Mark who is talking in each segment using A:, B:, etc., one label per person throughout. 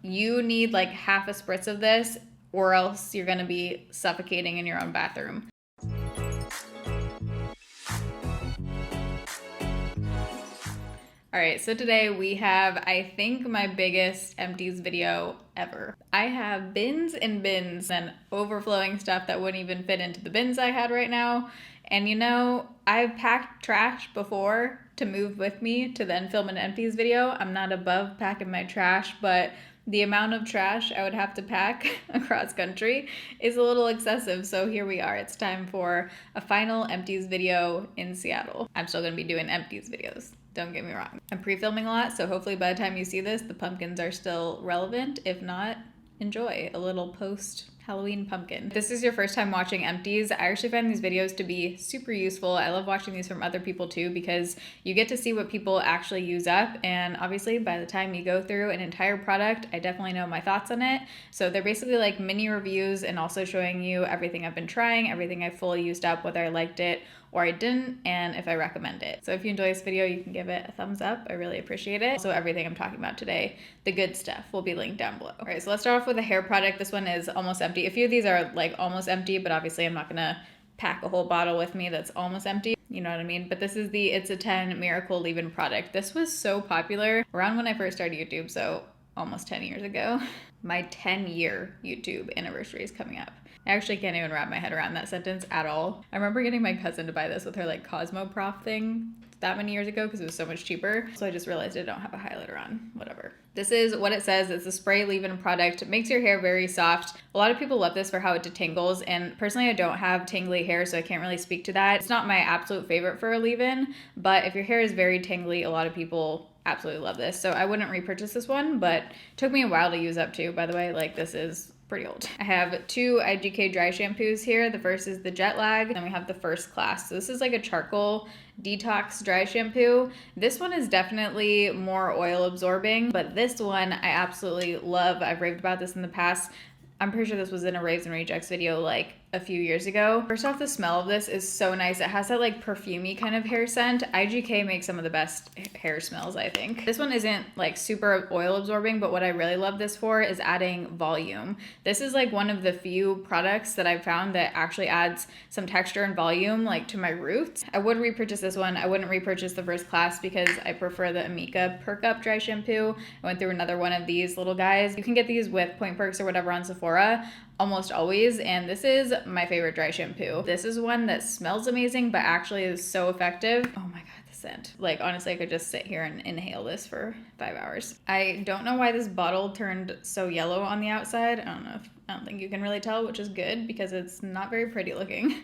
A: You need like half a spritz of this, or else you're gonna be suffocating in your own bathroom. All right, so today we have, I think, my biggest Empties video ever. I have bins and bins and overflowing stuff that wouldn't even fit into the bins I had right now. And you know, I've packed trash before to move with me to then film an Empties video. I'm not above packing my trash, but the amount of trash I would have to pack across country is a little excessive. So here we are. It's time for a final Empties video in Seattle. I'm still gonna be doing Empties videos. Don't get me wrong. I'm pre-filming a lot, so hopefully by the time you see this, the pumpkins are still relevant. If not, enjoy a little post-Halloween pumpkin. If this is your first time watching Empties, I actually find these videos to be super useful. I love watching these from other people too, because you get to see what people actually use up, and obviously by the time you go through an entire product, I definitely know my thoughts on it. So they're basically like mini reviews and also showing you everything I've been trying, everything I fully used up, whether I liked it or I didn't, and if I recommend it. So if you enjoy this video, you can give it a thumbs up. I really appreciate it. Also, everything I'm talking about today, the good stuff, will be linked down below. All right, so let's start off with a hair product. This one is almost empty. A few of these are like almost empty, but obviously I'm not gonna pack a whole bottle with me that's almost empty. You know what I mean? But this is the It's a 10 Miracle Leave-In product. This was so popular around when I first started YouTube, so almost 10 years ago. My 10-year YouTube anniversary is coming up. I actually can't even wrap my head around that sentence at all. I remember getting my cousin to buy this with her like Cosmoprof thing that many years ago because it was so much cheaper. So I just realized I don't have a highlighter on, whatever. This is what it says. It's a spray leave-in product. It makes your hair very soft. A lot of people love this for how it detangles, and personally I don't have tangly hair, so I can't really speak to that. It's not my absolute favorite for a leave-in, but if your hair is very tangly, a lot of people absolutely love this. So I wouldn't repurchase this one, but it took me a while to use up too, by the way. Like, this is pretty old. I have two IGK dry shampoos here. The first is the Jet Lag, then we have the First Class. So this is like a charcoal detox dry shampoo. This one is definitely more oil absorbing, but this one I absolutely love. I've raved about this in the past. I'm pretty sure this was in a Raves and Rejects video like a few years ago. First off, the smell of this is so nice. It has that like perfumey kind of hair scent. IGK makes some of the best hair smells, I think. This one isn't like super oil absorbing, but what I really love this for is adding volume. This is like one of the few products that I've found that actually adds some texture and volume like to my roots. I would repurchase this one. I wouldn't repurchase the First Class because I prefer the Amika Perk Up dry shampoo. I went through another one of these little guys. You can get these with Point Perks or whatever on Sephora almost always, and this is my favorite dry shampoo. This is one that smells amazing but actually is so effective. Oh my god, the scent. Like, honestly, I could just sit here and inhale this for 5 hours. I don't know why this bottle turned so yellow on the outside. I don't think you can really tell, which is good because it's not very pretty looking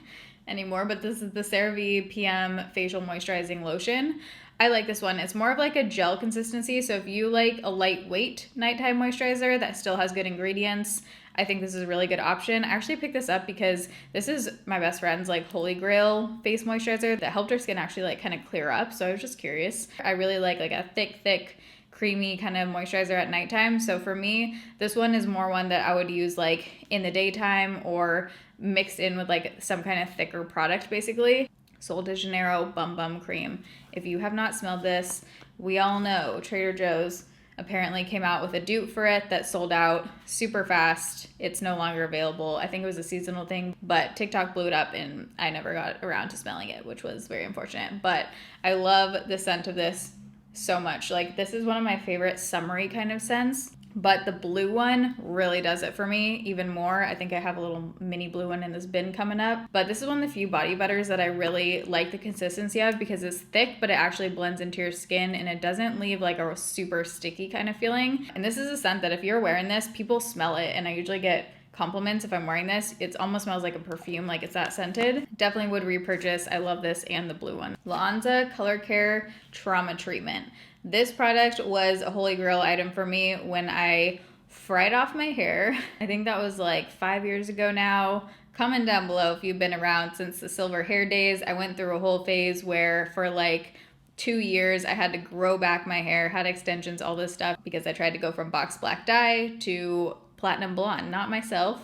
A: anymore, but this is the CeraVe PM Facial Moisturizing Lotion. I like this one. It's more of like a gel consistency, so if you like a lightweight nighttime moisturizer that still has good ingredients, I think this is a really good option. I actually picked this up because this is my best friend's like holy grail face moisturizer that helped her skin actually like kind of clear up, so I was just curious. I really like a thick, creamy kind of moisturizer at nighttime, so for me, this one is more one that I would use like in the daytime or mixed in with like some kind of thicker product basically. Sol de Janeiro Bum Bum Cream. If you have not smelled this, we all know Trader Joe's apparently came out with a dupe for it that sold out super fast. It's no longer available. I think it was a seasonal thing, but TikTok blew it up and I never got around to smelling it, which was very unfortunate. But I love the scent of this so much. Like, this is one of my favorite summery kind of scents. But the blue one really does it for me even more. I think I have a little mini blue one in this bin coming up. But this is one of the few body butters that I really like the consistency of because it's thick, but it actually blends into your skin and it doesn't leave like a super sticky kind of feeling. And this is a scent that if you're wearing this, people smell it, and I usually get compliments if I'm wearing this. It almost smells like a perfume, like it's that scented. Definitely would repurchase. I love this and the blue one. Lanza Color Care Trauma Treatment. This product was a holy grail item for me when I fried off my hair. I think that was like 5 years ago now. Comment down below if you've been around since the silver hair days. I went through a whole phase where for like 2 years I had to grow back my hair, had extensions, all this stuff because I tried to go from box black dye to platinum blonde. Not myself.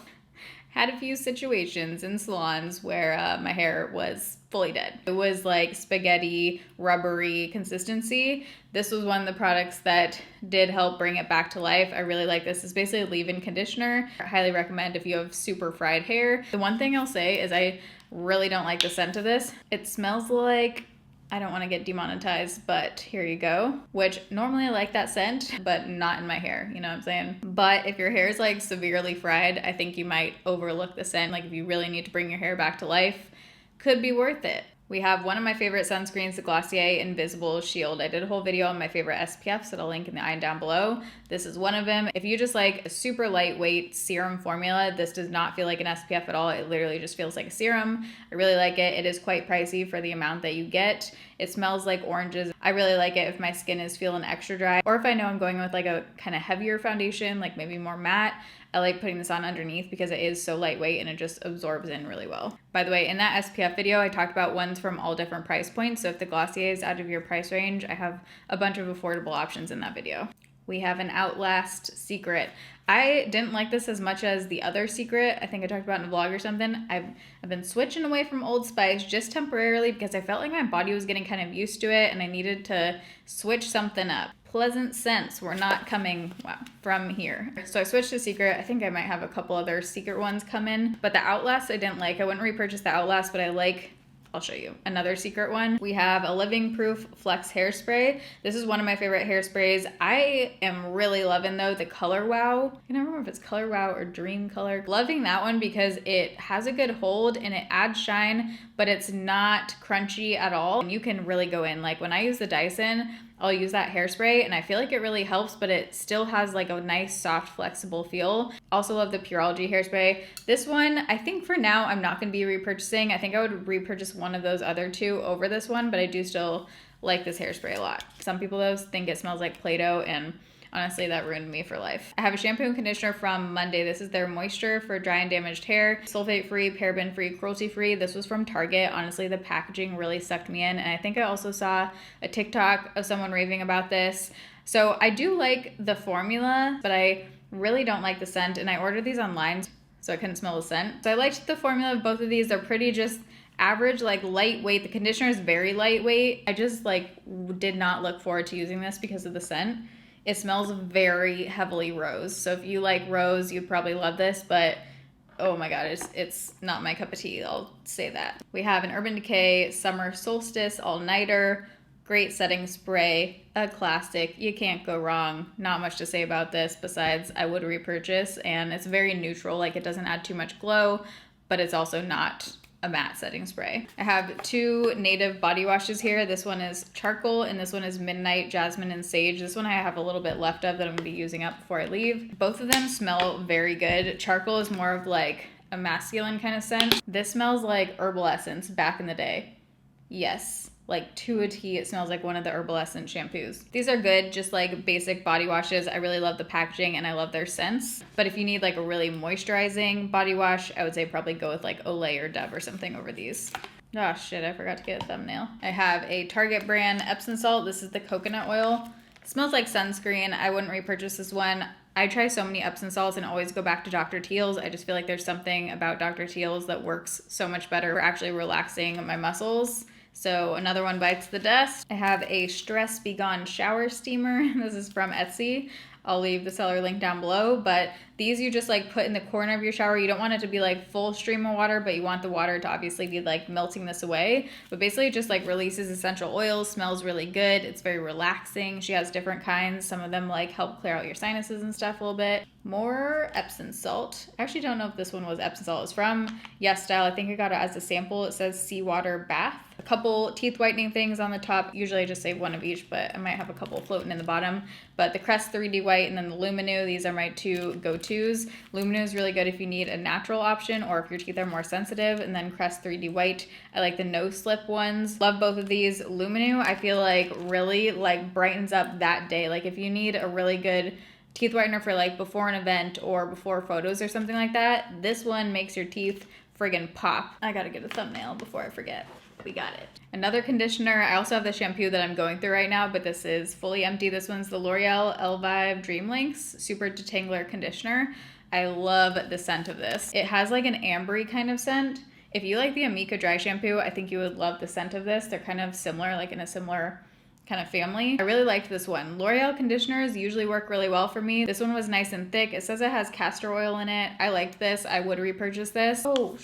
A: Had a few situations in salons where my hair was fully dead. It was like spaghetti, rubbery consistency. This was one of the products that did help bring it back to life. I really like this. It's basically a leave-in conditioner. I highly recommend if you have super fried hair. The one thing I'll say is I really don't like the scent of this. It smells like, I don't want to get demonetized, but here you go. Which normally I like that scent, but not in my hair, you know what I'm saying? But if your hair is like severely fried, I think you might overlook the scent. Like if you really need to bring your hair back to life, could be worth it. We have one of my favorite sunscreens, the Glossier Invisible Shield. I did a whole video on my favorite SPFs that I'll link in the eye down below. This is one of them. If you just like a super lightweight serum formula, this does not feel like an SPF at all. It literally just feels like a serum. I really like it. It is quite pricey for the amount that you get. It smells like oranges. I really like it if my skin is feeling extra dry, or if I know I'm going with like a kind of heavier foundation, like maybe more matte. I like putting this on underneath because it is so lightweight and it just absorbs in really well. By the way, in that SPF video, I talked about ones from all different price points. So if the Glossier is out of your price range, I have a bunch of affordable options in that video. We have an Outlast Secret. I didn't like this as much as the other Secret. I think I talked about in a vlog or something. I've been switching away from Old Spice just temporarily because I felt like my body was getting kind of used to it and I needed to switch something up. Pleasant scents were not coming from here. So I switched to Secret. I think I might have a couple other Secret ones come in, but the Outlast I didn't like. I wouldn't repurchase the Outlast, but I like, I'll show you another Secret one. We have a Living Proof Flex Hairspray. This is one of my favorite hairsprays. I am really loving though the Color Wow. I don't remember if it's Color Wow or Dream Color. Loving that one because it has a good hold and it adds shine, but it's not crunchy at all. And you can really go in. Like when I use the Dyson, I'll use that hairspray and I feel like it really helps, but it still has like a nice, soft, flexible feel. Also love the Pureology hairspray. This one, I think for now, I'm not gonna be repurchasing. I think I would repurchase one of those other two over this one, but I do still like this hairspray a lot. Some people though think it smells like Play-Doh and honestly, that ruined me for life. I have a shampoo and conditioner from Monday. This is their moisture for dry and damaged hair. Sulfate-free, paraben-free, cruelty-free. This was from Target. Honestly, the packaging really sucked me in. And I think I also saw a TikTok of someone raving about this. So I do like the formula, but I really don't like the scent. And I ordered these online, so I couldn't smell the scent. So I liked the formula of both of these. They're pretty just average, like lightweight. The conditioner is very lightweight. I just like did not look forward to using this because of the scent. It smells very heavily rose. So if you like rose, you'd probably love this, but oh my God, it's not my cup of tea. I'll say that. We have an Urban Decay Summer Solstice All-Nighter. Great setting spray, a classic. You can't go wrong. Not much to say about this besides I would repurchase, and it's very neutral. Like it doesn't add too much glow, but it's also not a matte setting spray. I have two native body washes here. This one is charcoal and this one is midnight jasmine and sage. This one I have a little bit left of that I'm gonna be using up before I leave. Both of them smell very good. Charcoal is more of like a masculine kind of scent. This smells like herbal essence back in the day. Yes. Like to a T, it smells like one of the Herbal Essence shampoos. These are good, just like basic body washes. I really love the packaging and I love their scents. But if you need like a really moisturizing body wash, I would say probably go with like Olay or Dove or something over these. Oh shit, I forgot to get a thumbnail. I have a Target brand Epsom salt. This is the coconut oil. It smells like sunscreen. I wouldn't repurchase this one. I try so many Epsom salts and always go back to Dr. Teal's. I just feel like there's something about Dr. Teal's that works so much better for actually relaxing my muscles. So another one bites the dust. I have a Stress Be Gone shower steamer. This is from Etsy. I'll leave the seller link down below, but these you just like put in the corner of your shower. You don't want it to be like full stream of water, but you want the water to obviously be like melting this away. But basically it just like releases essential oils, smells really good. It's very relaxing. She has different kinds. Some of them like help clear out your sinuses and stuff a little bit. More Epsom salt. I actually don't know if this one was Epsom salt. It's from Yes Style. I think I got it as a sample. It says seawater bath. A couple teeth whitening things on the top. Usually I just save one of each, but I might have a couple floating in the bottom. But the Crest 3D White and then the Luminu, these are my two go-tos. Luminu is really good if you need a natural option or if your teeth are more sensitive. And then Crest 3D White, I like the no-slip ones. Love both of these. Luminu, I feel like really like brightens up that day. Like if you need a really good teeth whitener for like before an event or before photos or something like that, this one makes your teeth friggin' pop. I gotta get a thumbnail before I forget. We got it. Another conditioner. I also have the shampoo that I'm going through right now, but this is fully empty. This one's the L'Oreal Elvive Dream Links Super Detangler Conditioner. I love the scent of this. It has like an ambery kind of scent. If you like the Amika dry shampoo, I think you would love the scent of this. They're kind of similar, like in a similar kind of family. I really liked this one. L'Oreal conditioners usually work really well for me. This one was nice and thick. It says it has castor oil in it. I liked this. I would repurchase this. Oh,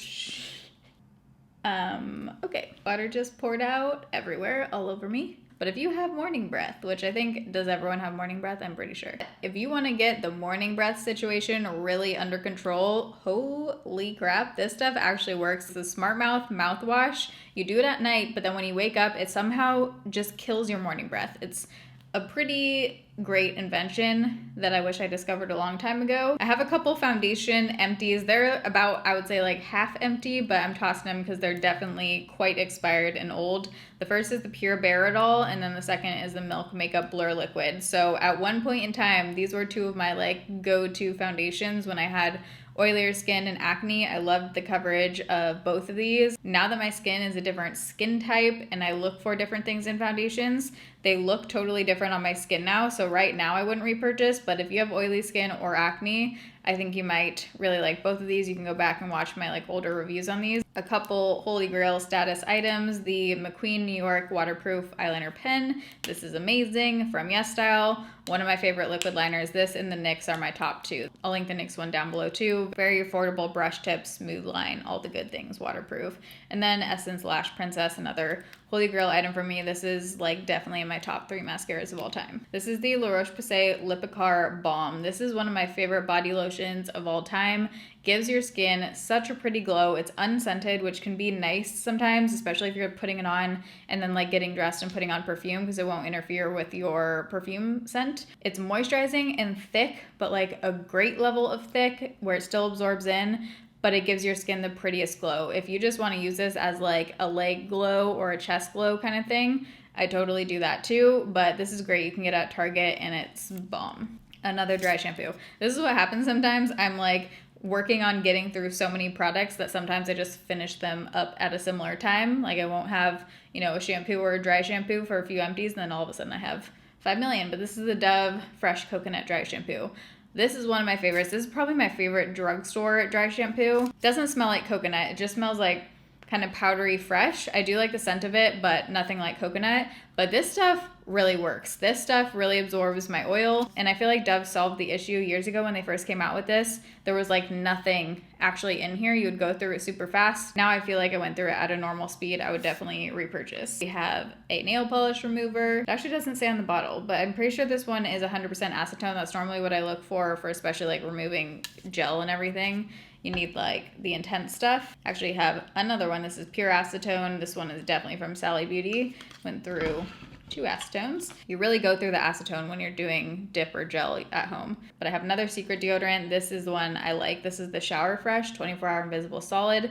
A: okay. Water just poured out everywhere, all over me. But if you have morning breath, which I think, does everyone have morning breath? I'm pretty sure. If you want to get the morning breath situation really under control, holy crap, this stuff actually works. The Smart Mouth mouthwash, you do it at night, but then when you wake up, it somehow just kills your morning breath. It's a pretty great invention that I wish I discovered a long time ago. I have a couple foundation empties. They're about, I would say, like half empty, but I'm tossing them because they're definitely quite expired and old. The first is the Pure Baritol, and then the second is the Milk Makeup Blur Liquid. So at one point in time, these were two of my like go-to foundations when I had oilier skin and acne. I loved the coverage of both of these. Now that my skin is a different skin type and I look for different things in foundations, they look totally different on my skin now. So right now I wouldn't repurchase, but if you have oily skin or acne, I think you might really like both of these. You can go back and watch my like older reviews on these. A couple Holy Grail status items, the McQueen New York Waterproof Eyeliner Pen. This is amazing from Yes Style. One of my favorite liquid liners. This and the NYX are my top two. I'll link the NYX one down below too. Very affordable brush tip, smooth line, all the good things, waterproof. And then Essence Lash Princess, another Holy Grail item for me. This is like definitely in my top 3 mascaras of all time. This is the La Roche-Posay Lipikar Balm. This is one of my favorite body lotions of all time. Gives your skin such a pretty glow. It's unscented, which can be nice sometimes, especially if you're putting it on and then like getting dressed and putting on perfume, because it won't interfere with your perfume scent. It's moisturizing and thick, but like a great level of thick where it still absorbs in, but it gives your skin the prettiest glow. If you just want to use this as like a leg glow or a chest glow kind of thing, I totally do that too, but this is great. You can get it at Target and it's bomb. Another dry shampoo. This is what happens sometimes. I'm like working on getting through so many products that sometimes I just finish them up at a similar time. Like I won't have, you know, a shampoo or a dry shampoo for a few empties, and then all of a sudden I have 5 million. But this is the Dove Fresh Coconut Dry Shampoo. This is one of my favorites. This is probably my favorite drugstore dry shampoo. It doesn't smell like coconut. It just smells like kind of powdery fresh. I do like the scent of it, but nothing like coconut. But this stuff really works. This stuff really absorbs my oil. And I feel like Dove solved the issue years ago when they first came out with this. There was like nothing actually in here. You would go through it super fast. Now I feel like I went through it at a normal speed. I would definitely repurchase. We have a nail polish remover. It actually doesn't say on the bottle, but I'm pretty sure this one is 100% acetone. That's normally what I look for especially like removing gel and everything. You need like the intense stuff. Actually have another one. This is pure acetone. This one is definitely from Sally Beauty. Went through 2 acetones. You really go through the acetone when you're doing dip or gel at home. But I have another secret deodorant. This is the one I like. This is the Shower Fresh 24-hour invisible solid.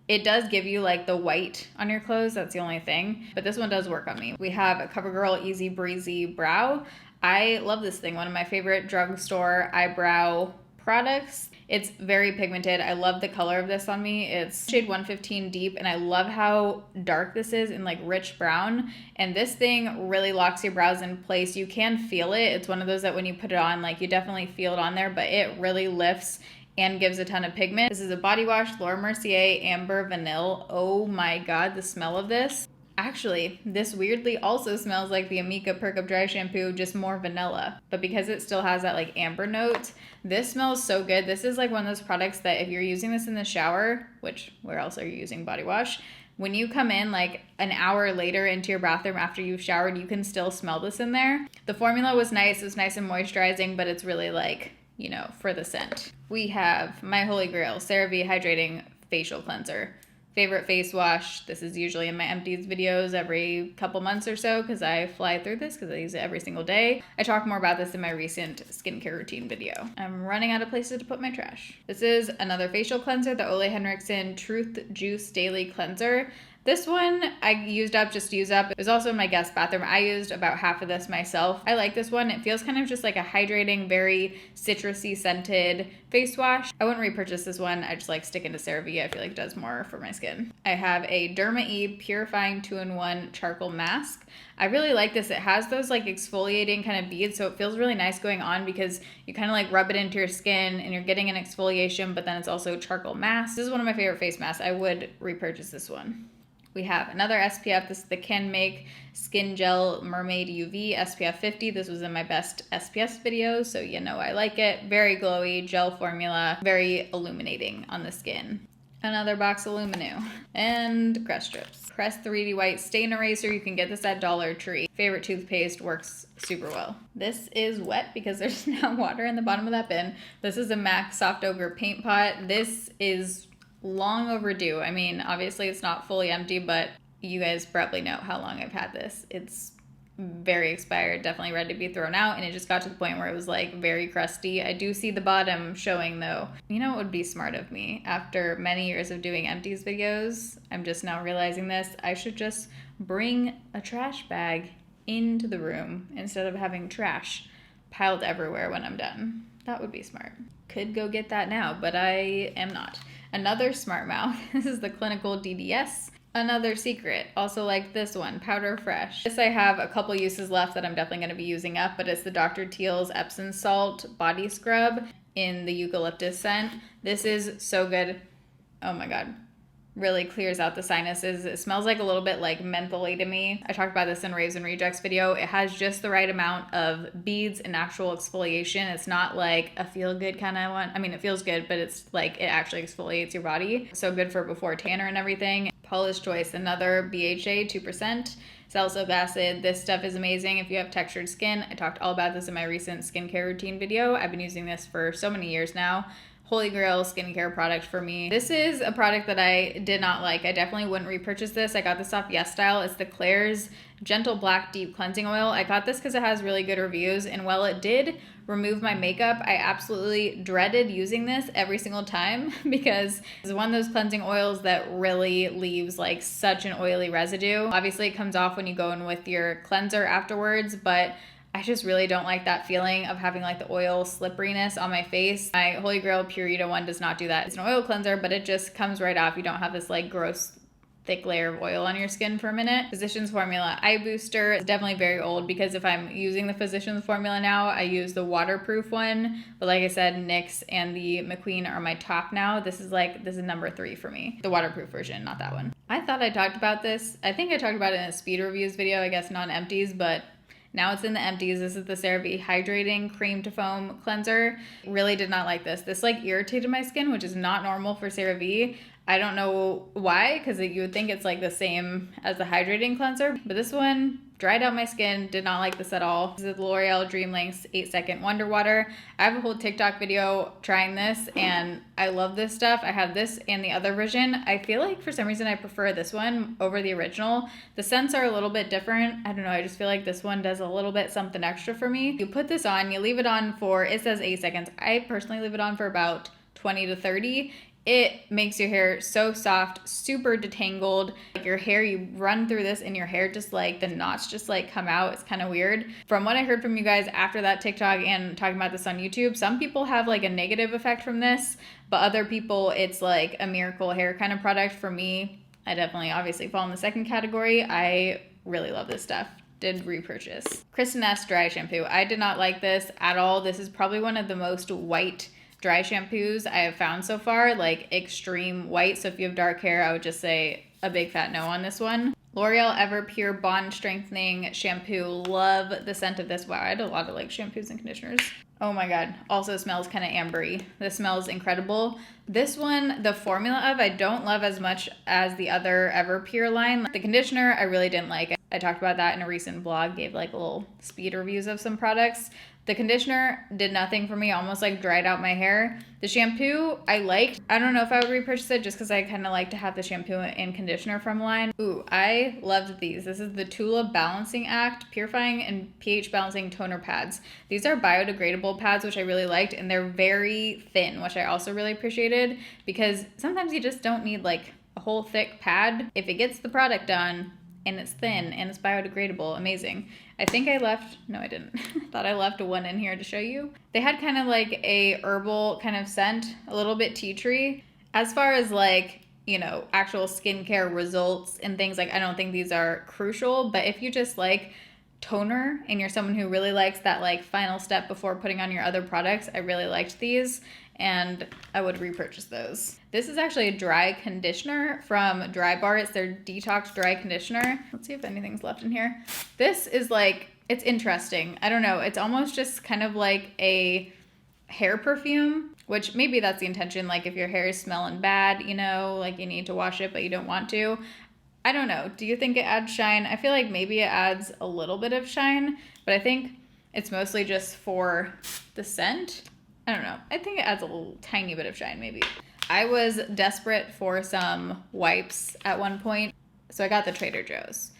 A: It does give you like the white on your clothes. That's the only thing. But this one does work on me. We have a CoverGirl Easy Breezy Brow. I love this thing. One of my favorite drugstore eyebrow products. It's very pigmented. I love the color of this on me. It's shade 115 deep, and I love how dark this is in like rich brown. And this thing really locks your brows in place. You can feel it. It's one of those that when you put it on, like you definitely feel it on there, but it really lifts and gives a ton of pigment. This is a body wash, Laura Mercier Amber Vanille. Oh my God, the smell of this. Actually, this weirdly also smells like the Amika Perk Up Dry Shampoo, just more vanilla. But because it still has that like amber note, this smells so good. This is like one of those products that if you're using this in the shower, which where else are you using body wash? When you come in like an hour later into your bathroom after you've showered, you can still smell this in there. The formula was nice. It was nice and moisturizing, but it's really like, you know, for the scent. We have my Holy Grail CeraVe Hydrating Facial Cleanser. Favorite face wash. This is usually in my Empties videos every couple months or so because I fly through this because I use it every single day. I talk more about this in my recent skincare routine video. I'm running out of places to put my trash. This is another facial cleanser, the Ole Henriksen Truth Juice Daily Cleanser. This one I used up just to use up. It was also in my guest bathroom. I used about half of this myself. I like this one. It feels kind of just like a hydrating, very citrusy scented face wash. I wouldn't repurchase this one. I just like sticking to CeraVe. I feel like it does more for my skin. I have a Derma E Purifying 2-in-1 Charcoal Mask. I really like this. It has those like exfoliating kind of beads, so it feels really nice going on because you kind of like rub it into your skin and you're getting an exfoliation, but then it's also charcoal mask. This is one of my favorite face masks. I would repurchase this one. We have another SPF. This is the Can Make Skin Gel Mermaid UV SPF 50. This was in my best SPF videos, so you know I like it. Very glowy, gel formula, very illuminating on the skin. Another box of Luminu and Crest Strips. Crest 3D White Stain Eraser. You can get this at Dollar Tree. Favorite toothpaste, works super well. This is wet because there's now water in the bottom of that bin. This is a MAC Soft Ochre Paint Pot. This is long overdue. I mean, obviously it's not fully empty, but you guys probably know how long I've had this. It's very expired, definitely ready to be thrown out, and it just got to the point where it was like very crusty. I do see the bottom showing though. You know, it would be smart of me after many years of doing Empties videos. I'm just now realizing this. I should just bring a trash bag into the room instead of having trash piled everywhere when I'm done. That would be smart. Could go get that now, but I am not. Another Smart Mouth. This is the Clinical DDS. Another Secret, also like this one, Powder Fresh. This I have a couple uses left that I'm definitely going to be using up, but it's the Dr. Teal's Epsom Salt Body Scrub in the eucalyptus scent. This is so good. Oh my god. Really clears out the sinuses. It smells like a little bit like mentholy to me. I talked about this in Raves and Rejects video. It has just the right amount of beads and actual exfoliation. It's not like a feel-good kind of one. I mean, it feels good, but it's like it actually exfoliates your body. So good for before tanner and everything. Paula's Choice, another BHA 2%. Salicylic acid. This stuff is amazing if you have textured skin. I talked all about this in my recent skincare routine video. I've been using this for so many years now. Holy grail skincare product for me. This is a product that I did not like. I definitely wouldn't repurchase this. I got this off YesStyle. It's the Klairs Gentle Black Deep Cleansing Oil. I got this because it has really good reviews, and while it did remove my makeup, I absolutely dreaded using this every single time because it's one of those cleansing oils that really leaves like such an oily residue. Obviously it comes off when you go in with your cleanser afterwards, but I just really don't like that feeling of having like the oil slipperiness on my face. My Holy Grail Purita one does not do that. It's an oil cleanser, but it just comes right off. You don't have this like gross thick layer of oil on your skin for a minute. Physicians Formula Eye Booster is definitely very old because if I'm using the Physicians Formula now, I use the waterproof one. But like I said, NYX and the McQueen are my top now. This is number 3 for me. The waterproof version, not that one. I thought I talked about this. I think I talked about it in a speed reviews video, I guess not Empties, but now it's in the Empties. This is the CeraVe Hydrating Cream to Foam Cleanser. Really did not like this. This like irritated my skin, which is not normal for CeraVe. I don't know why, because you would think it's like the same as the hydrating cleanser, but this one dried out my skin. Did not like this at all. This is the L'Oreal Dream Lengths 8-Second Wonder Water. I have a whole TikTok video trying this, and I love this stuff. I have this and the other version. I feel like for some reason I prefer this one over the original. The scents are a little bit different. I don't know. I just feel like this one does a little bit something extra for me. You put this on, you leave it on for, it says 8 seconds. I personally leave it on for about 20 to 30. It makes your hair so soft, super detangled. Like your hair, you run through this and your hair just like, the knots just like come out. It's kind of weird. From what I heard from you guys after that TikTok and talking about this on YouTube, some people have like a negative effect from this, but other people, it's like a miracle hair kind of product. For me, I definitely obviously fall in the second category. I really love this stuff. Did repurchase. Kristen S dry shampoo. I did not like this at all. This is probably one of the most white dry shampoos I have found so far, like extreme white. So if you have dark hair, I would just say a big fat no on this one. L'Oreal Ever Pure Bond Strengthening Shampoo. Love the scent of this. Wow, I had a lot of like shampoos and conditioners. Oh my god. Also smells kind of ambery. This smells incredible. This one, the formula of, I don't love as much as the other Ever Pure line. The conditioner, I really didn't like. I talked about that in a recent vlog, gave like little speed reviews of some products. The conditioner did nothing for me, almost like dried out my hair. The shampoo I liked. I don't know if I would repurchase it just because I kind of like to have the shampoo and conditioner from line. Ooh, I loved these. This is the Tula Balancing Act Purifying and pH Balancing Toner Pads. These are biodegradable pads, which I really liked, and they're very thin, which I also really appreciated because sometimes you just don't need like a whole thick pad. If it gets the product on and it's thin and it's biodegradable, amazing. I think I left, no I didn't. Thought I left one in here to show you. They had kind of like a herbal kind of scent, a little bit tea tree. As far as like, you know, actual skincare results and things, like I don't think these are crucial, but if you just like toner and you're someone who really likes that like final step before putting on your other products, I really liked these and I would repurchase those. This is actually a dry conditioner from Dry Bar. It's their detox dry conditioner. Let's see if anything's left in here. This is like, it's interesting. I don't know. It's almost just kind of like a hair perfume, which maybe that's the intention. Like if your hair is smelling bad, you know, like you need to wash it, but you don't want to. I don't know. Do you think it adds shine? I feel like maybe it adds a little bit of shine, but I think it's mostly just for the scent. I don't know. I think it adds a little tiny bit of shine maybe. I was desperate for some wipes at one point, so I got the Trader Joe's.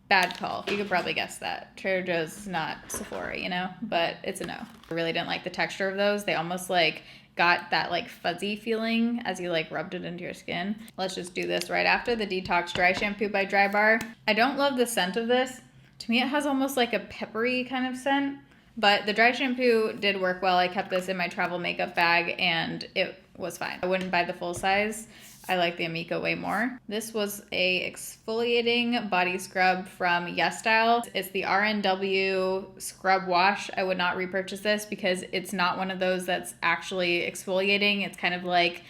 A: Bad call. You could probably guess that. Trader Joe's is not Sephora, you know, but it's a no. I really didn't like the texture of those. They almost like got that like fuzzy feeling as you like rubbed it into your skin. Let's just do this right after the Detox Dry Shampoo by Dry Bar. I don't love the scent of this. To me, it has almost like a peppery kind of scent, but the dry shampoo did work well. I kept this in my travel makeup bag and it was fine. I wouldn't buy the full size. I like the Amica way more. This was a exfoliating body scrub from YesStyle. It's the RNW Scrub Wash. I would not repurchase this because it's not one of those that's actually exfoliating. It's kind of like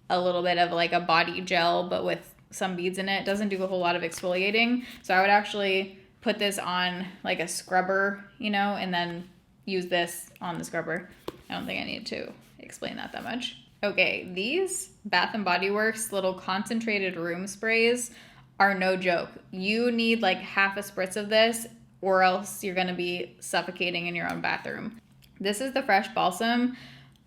A: a little bit of like a body gel, but with some beads in it. It doesn't do a whole lot of exfoliating. So I would actually put this on like a scrubber, you know, and then use this on the scrubber. I don't think I need to explain that much. Okay, these Bath & Body Works little concentrated room sprays are no joke. You need like half a spritz of this or else you're gonna be suffocating in your own bathroom. This is the Fresh Balsam.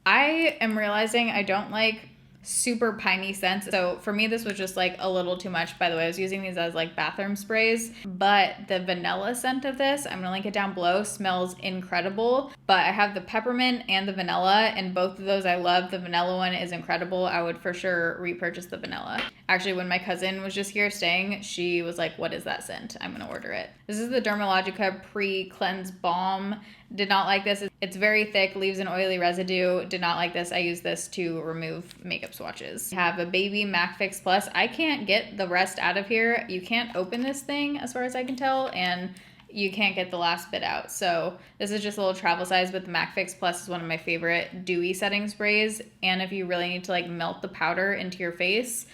A: I am realizing I don't like super piney scents. So for me, this was just like a little too much. By the way, I was using these as like bathroom sprays, but the vanilla scent of this, I'm gonna link it down below, smells incredible. But I have the peppermint and the vanilla, and both of those I love. The vanilla one is incredible. I would for sure repurchase the vanilla. Actually, when my cousin was just here staying, she was like, what is that scent? I'm gonna order it. This is the Dermalogica Pre-Cleanse Balm. Did not like this. It's very thick, leaves an oily residue. Did not like this. I use this to remove makeup swatches. I have a Baby MAC Fix Plus. I can't get the rest out of here. You can't open this thing as far as I can tell, and you can't get the last bit out. So this is just a little travel size, but the MAC Fix Plus is one of my favorite dewy setting sprays. And if you really need to like melt the powder into your face,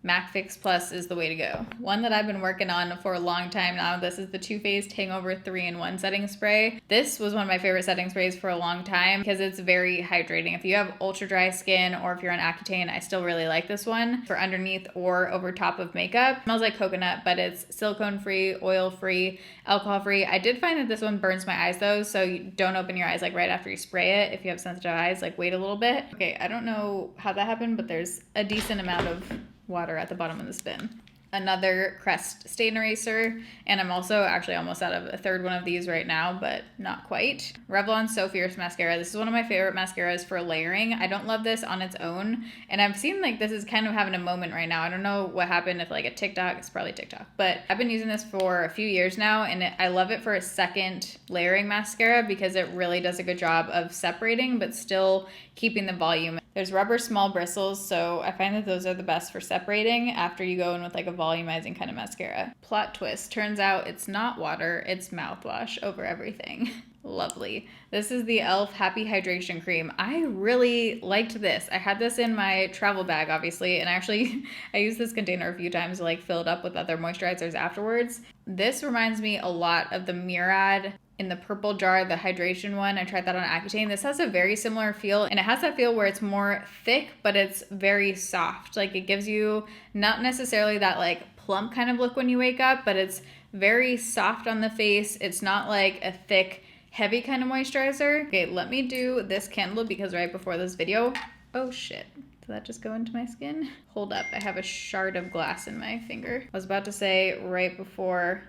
A: MAC Fix Plus is the way to go. One that I've been working on for a long time now. This is the Too Faced Hangover 3-in-1 setting spray. This was one of my favorite setting sprays for a long time because it's very hydrating. If you have ultra dry skin or if you're on Accutane, I still really like this one for underneath or over top of makeup. It smells like coconut, but it's silicone free, oil free, alcohol free. I did find that this one burns my eyes though, so you don't open your eyes like right after you spray it. If you have sensitive eyes, like wait a little bit. Okay, I don't know how that happened, but there's a decent amount of water at the bottom of this bin. Another Crest stain eraser, and I'm also actually almost out of a third one of these right now, but not quite. Revlon So Fierce mascara. This is one of my favorite mascaras for layering. I don't love this on its own, and I've seen like this is kind of having a moment right now. I don't know what happened, if like a TikTok, it's probably TikTok, but I've been using this for a few years now, and I love it for a second layering mascara because it really does a good job of separating but still keeping the volume. There's rubber small bristles, so I find that those are the best for separating after you go in with like a volumizing kind of mascara. Plot twist, turns out it's not water, it's mouthwash over everything. Lovely. This is the e.l.f. Happy Hydration Cream. I really liked this. I had this in my travel bag, obviously, and actually I used this container a few times to like fill it up with other moisturizers afterwards. This reminds me a lot of the Murad in the purple jar, the hydration one. I tried that on Accutane. This has a very similar feel, and it has that feel where it's more thick, but it's very soft. Like it gives you not necessarily that like plump kind of look when you wake up, but it's very soft on the face. It's not like a thick, heavy kind of moisturizer. Okay, let me do this candle because right before this video, oh shit. Did that just go into my skin? Hold up, I have a shard of glass in my finger. I was about to say right before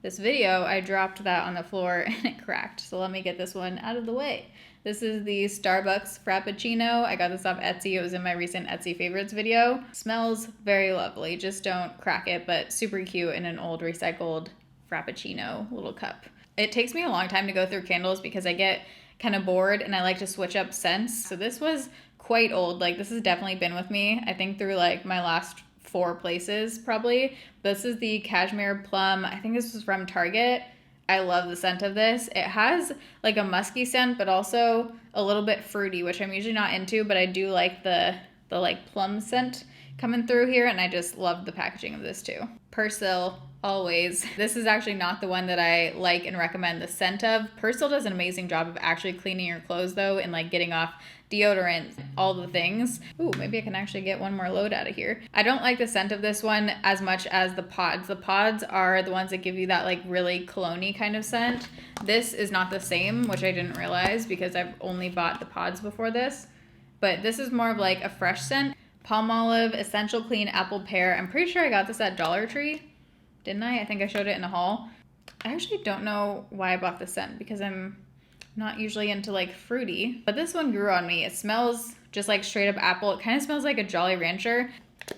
A: this video, I dropped that on the floor and it cracked. So let me get this one out of the way. This is the Starbucks Frappuccino. I got this off Etsy. It was in my recent Etsy favorites video. Smells very lovely. Just don't crack it, but super cute in an old recycled Frappuccino little cup. It takes me a long time to go through candles because I get kind of bored and I like to switch up scents. So this was quite old. Like, this has definitely been with me, I think, through like my last 4 places probably. This is the Cashmere Plum. I think this was from Target. I love the scent of this. It has like a musky scent, but also a little bit fruity, which I'm usually not into, but I do like the like plum scent coming through here, and I just love the packaging of this too. Persil, always. This is actually not the one that I like and recommend the scent of. Persil does an amazing job of actually cleaning your clothes though, and like getting off deodorant, all the things. Ooh, maybe I can actually get one more load out of here. I don't like the scent of this one as much as the pods. The pods are the ones that give you that like really cologne-y kind of scent. This is not the same, which I didn't realize because I've only bought the pods before this. But this is more of like a fresh scent. Palmolive, Essential Clean Apple Pear. I'm pretty sure I got this at Dollar Tree. Didn't I? I think I showed it in a haul. I actually don't know why I bought this scent because I'm not usually into like fruity, but this one grew on me. It smells just like straight up apple. It kind of smells like a Jolly Rancher.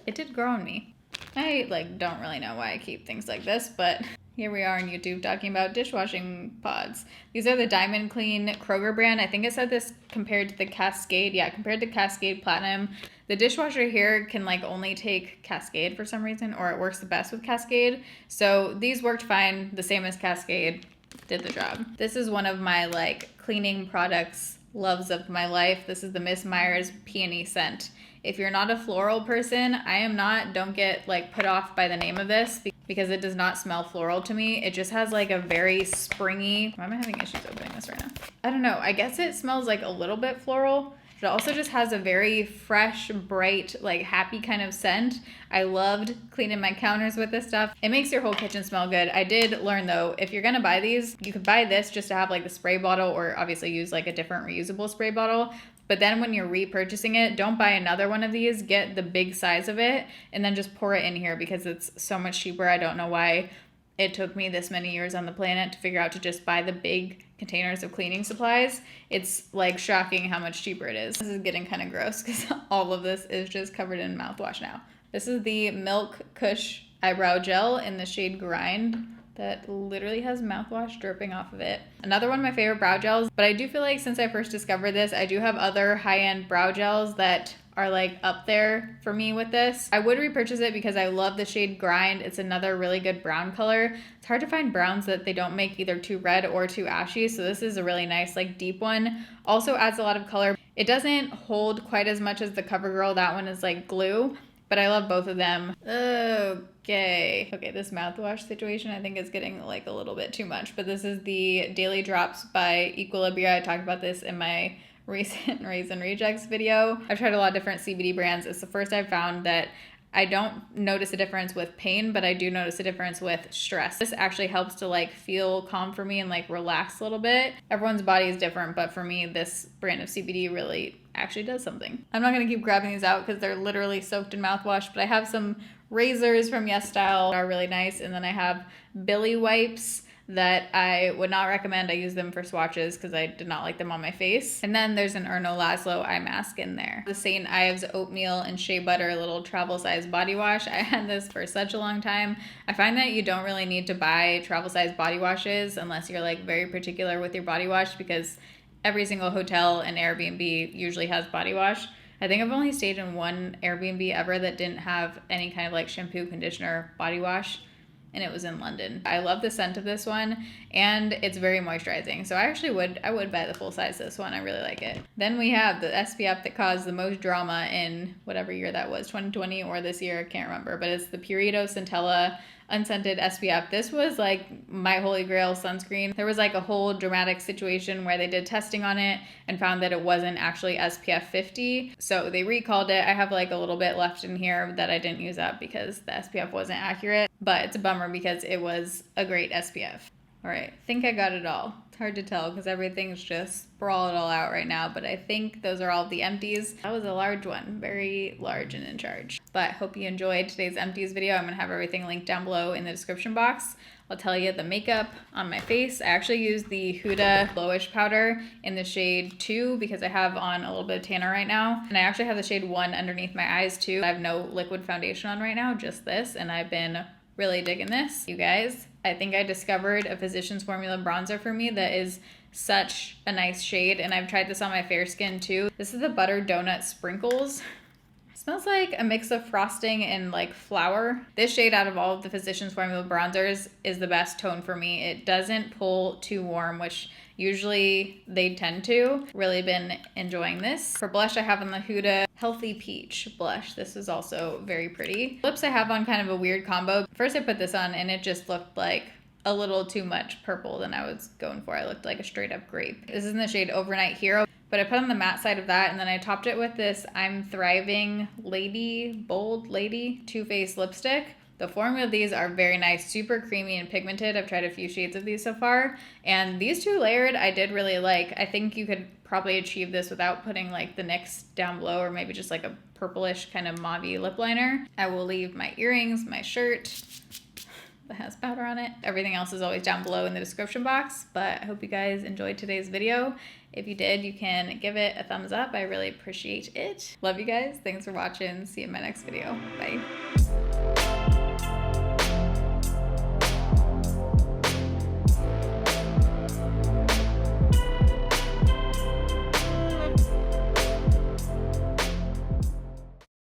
A: It did grow on me. I like don't really know why I keep things like this, but here we are on YouTube talking about dishwashing pods. These are the Diamond Clean Kroger brand. I think it said this compared to the Cascade. Yeah, compared to Cascade Platinum. The dishwasher here can like only take Cascade for some reason, or it works the best with Cascade. So these worked fine, the same as Cascade. Did the job. This is one of my like cleaning products loves of my life. This is the Miss Myers Peony scent. If you're not a floral person, I am not, don't get like put off by the name of this because it does not smell floral to me. It just has like a very springy, why am I having issues opening this right now? I don't know. I guess it smells like a little bit floral. It also just has a very fresh, bright, like happy kind of scent. I loved cleaning my counters with this stuff. It makes your whole kitchen smell good. I did learn though, if you're gonna buy these, you could buy this just to have like the spray bottle, or obviously use like a different reusable spray bottle. But then when you're repurchasing it, don't buy another one of these. Get the big size of it and then just pour it in here because it's so much cheaper. I don't know why it took me this many years on the planet to figure out to just buy the big containers of cleaning supplies. It's like shocking how much cheaper it is. This is getting kind of gross because all of this is just covered in mouthwash now. This is the Milk Kush Eyebrow Gel in the shade Grind that literally has mouthwash dripping off of it. Another one of my favorite brow gels, but I do feel like since I first discovered this, I do have other high-end brow gels that are like up there for me with this. I would repurchase it because I love the shade Grind. It's another really good brown color. It's hard to find browns that they don't make either too red or too ashy, so this is a really nice like deep one. Also adds a lot of color. It doesn't hold quite as much as the CoverGirl. That one is like glue, but I love both of them. Okay, this mouthwash situation I think is getting like a little bit too much, but this is the Daily Drops by Equilibria. I talked about this in my recent Raisin Rejects video. I've tried a lot of different CBD brands. It's the first I've found that I don't notice a difference with pain, but I do notice a difference with stress. This actually helps to like feel calm for me and like relax a little bit. Everyone's body is different, but for me, this brand of CBD really actually does something. I'm not gonna keep grabbing these out because they're literally soaked in mouthwash, but I have some razors from Yes Style that are really nice, and then I have Billy wipes that I would not recommend. I use them for swatches because I did not like them on my face. And then there's an Erno Laszlo eye mask in there. The St. Ives Oatmeal and Shea Butter little travel size body wash. I had this for such a long time. I find that you don't really need to buy travel size body washes unless you're like very particular with your body wash, because every single hotel and Airbnb usually has body wash. I think I've only stayed in one Airbnb ever that didn't have any kind of like shampoo, conditioner, body wash, and it was in London. I love the scent of this one, and it's very moisturizing. So I would buy the full size this one. I really like it. Then we have the SPF that caused the most drama in whatever year that was, 2020 or this year, I can't remember, but it's the Purito Centella unscented SPF. This was like my holy grail sunscreen. There was like a whole dramatic situation where they did testing on it and found that it wasn't actually SPF 50. So they recalled it. I have like a little bit left in here that I didn't use up because the SPF wasn't accurate, but it's a bummer because it was a great SPF. All right, I think I got it all. It's hard to tell because everything's just sprawled all out right now, but I think those are all of the empties. That was a large one, very large and in charge. But hope you enjoyed today's empties video. I'm gonna have everything linked down below in the description box. I'll tell you the makeup on my face. I actually use the Huda Glowish powder in the shade 2 because I have on a little bit of tanner right now. And I actually have the shade 1 underneath my eyes too. I have no liquid foundation on right now, just this. And I've been really digging this. You guys, I think I discovered a Physicians Formula bronzer for me that is such a nice shade. And I've tried this on my fair skin too. This is the Butter Donut Sprinkles. Smells like a mix of frosting and like flour. This shade out of all of the Physicians Formula bronzers is the best tone for me. It doesn't pull too warm, which usually they tend to. Really been enjoying this. For blush, I have on the Huda Healthy Peach blush. This is also very pretty. Lips, I have on kind of a weird combo. First I put this on and it just looked like a little too much purple than I was going for. I looked like a straight up grape. This is in the shade Overnight Hero. But I put on the matte side of that, and then I topped it with this I'm Thriving Bold Lady Too Faced lipstick. The formula of these are very nice, super creamy and pigmented. I've tried a few shades of these so far, and these two layered I did really like. I think you could probably achieve this without putting like the NYX down below, or maybe just like a purplish kind of mauve-y lip liner. I will leave my earrings, my shirt that has powder on it. Everything else is always down below in the description box, but I hope you guys enjoyed today's video. If you did, you can give it a thumbs up. I really appreciate it. Love you guys. Thanks for watching. See you in my next video. Bye.